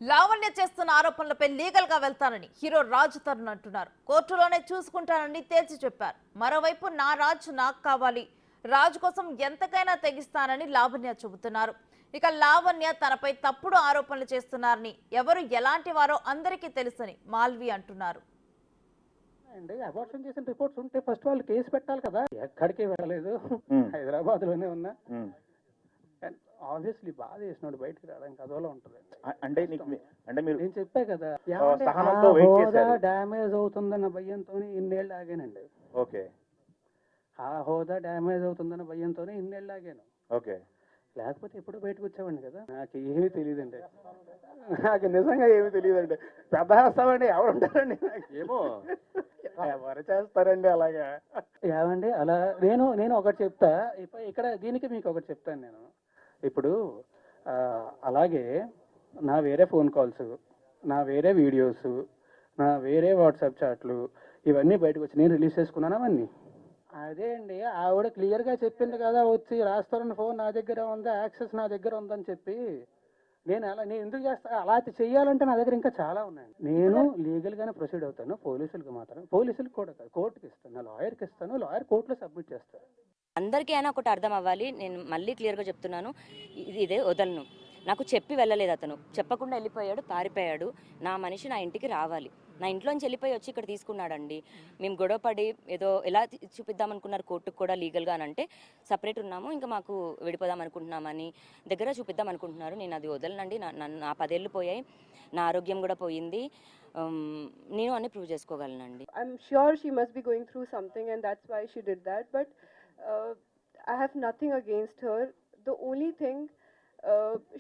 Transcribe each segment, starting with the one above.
లావణ్య చేస్తున్న ఆరోపణలపై లీగల్ గా వెళ్తానని హీరో రాజ్ తరుణ్ అంటున్నారు. కోర్టులోనే చూసుకుంటానని తేల్చి చెప్పారు. మరోవైపు నా రాజ్ నాకు కావాలి, రాజ్ కోసం ఎంతకైనా తెగిస్తానని లావణ్య చెబుతున్నారు. ఇక లావణ్య తనపై తప్పుడు ఆరోపణలు చేస్తున్నారని, ఎవరు ఎలాంటి వారో అందరికీ తెలుసని మాల్వి అంటున్నారు. అండి అబార్షన్ చేసిన రిపోర్ట్స్ ఉంటే ఫస్ట్ వాళ్ళు కేసు పెట్టాలి కదా. ఎక్కడికి వెళ్ళలేదు, హైదరాబాద్ లోనే ఉన్నా. ఆబ్వియస్లీ బాధ చేసినాడు, బయటకు రావడానికి అదోలా ఉంటుంది. అంటే అంటే మీరు నేను చెప్పా కదా, డ్యామేజ్ అవుతుందన్న భయంతో ఇన్నేళ్ళు ఆగానండి. ఓకే, ఆ హోదా డ్యామేజ్ అవుతుందన్న భయంతోనే ఇన్నేళ్ళు ఆగాను. ఓకే, లేకపోతే ఎప్పుడు బయటకు వచ్చావండి కదా. నాకు ఏమీ తెలియదండి, నాకు నిజంగా ఏమీ తెలియదండి. పెద్ద వేస్తామండి, ఎవరు ఉంటారండి ఏమో ఎవరు చేస్తారండి అలాగా. ఏమండి అలా నేను ఒకటి చెప్తా. ఇక్కడ దీనికి మీకు ఒకటి చెప్తాను నేను. ఇప్పుడు అలాగే నా వేరే ఫోన్ కాల్స్, నా వేరే వీడియోస్, నా వేరే వాట్సాప్ చాట్లు ఇవన్నీ బయటకు వచ్చి నేను రిలీజ్ చేసుకున్నాను అవన్నీ. అదే అండి, ఆవిడ క్లియర్గా చెప్పింది కదా, వచ్చి రాస్తారని ఫోన్ నా దగ్గర ఉంది, యాక్సెస్ నా దగ్గర ఉందని చెప్పి. నేను ఎందుకు చేస్తా అలా చెయ్యాలంటే నా దగ్గర ఇంకా చాలా ఉన్నాయి. నేను లీగల్గానే ప్రొసీడ్ అవుతాను. పోలీసులకు మాత్రం, పోలీసులకు కూడా కాదు, కోర్టుకి ఇస్తాను, నా లాయర్కి ఇస్తాను, లాయర్ కోర్టులో సబ్మిట్ చేస్తాను. అందరికీ అయినా ఒకటి అర్థం అవ్వాలి. నేను మళ్ళీ క్లియర్గా చెప్తున్నాను, ఇదే వదలను. నాకు చెప్పి వెళ్ళలేదు అతను, చెప్పకుండా వెళ్ళిపోయాడు, పారిపోయాడు. నా మనిషి నా ఇంటికి రావాలి. నా ఇంట్లోంచి వెళ్ళిపోయి వచ్చి ఇక్కడ తీసుకున్నాడండి. మేము గొడవపడి ఏదో ఎలా చూపిద్దాం అనుకున్నారు కోర్టుకు కూడా లీగల్గా అని అంటే, సపరేట్ ఉన్నాము, ఇంకా మాకు విడిపోదాం అనుకుంటున్నామని దగ్గర చూపిద్దాం అనుకుంటున్నారు. నేను అది వదలనండి. నా 10 ఏళ్ళు పోయాయి, నా ఆరోగ్యం కూడా పోయింది. నేను అన్ని prove చేసుకోగలనండి. I'm sure she must be going through something and that's why she did that, but I have nothing against her. The only thing,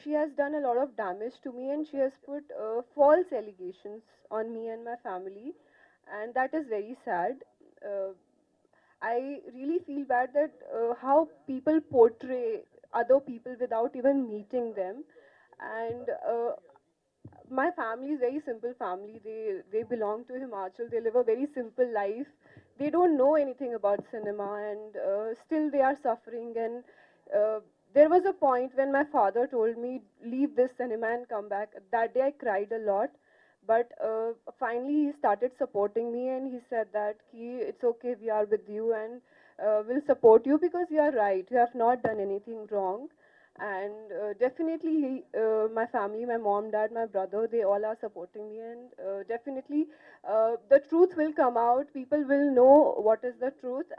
she has done a lot of damage to me and she has put false allegations on me and my family, and that is very sad. uh, I really feel bad that how people portray other people without even meeting them. And my family is very simple family. They belong to Himachal. They live a very simple life. They don't know anything about cinema, and still they are suffering. And there was a point when my father told me, leave this cinema and come back. That day I cried a lot, but finally he started supporting me and he said that it's okay, we are with you, and we'll support you because you are right, you have not done anything wrong. And definitely my family, my mom, dad, my brother, they all are supporting me. And definitely the truth will come out, people will know what is the truth.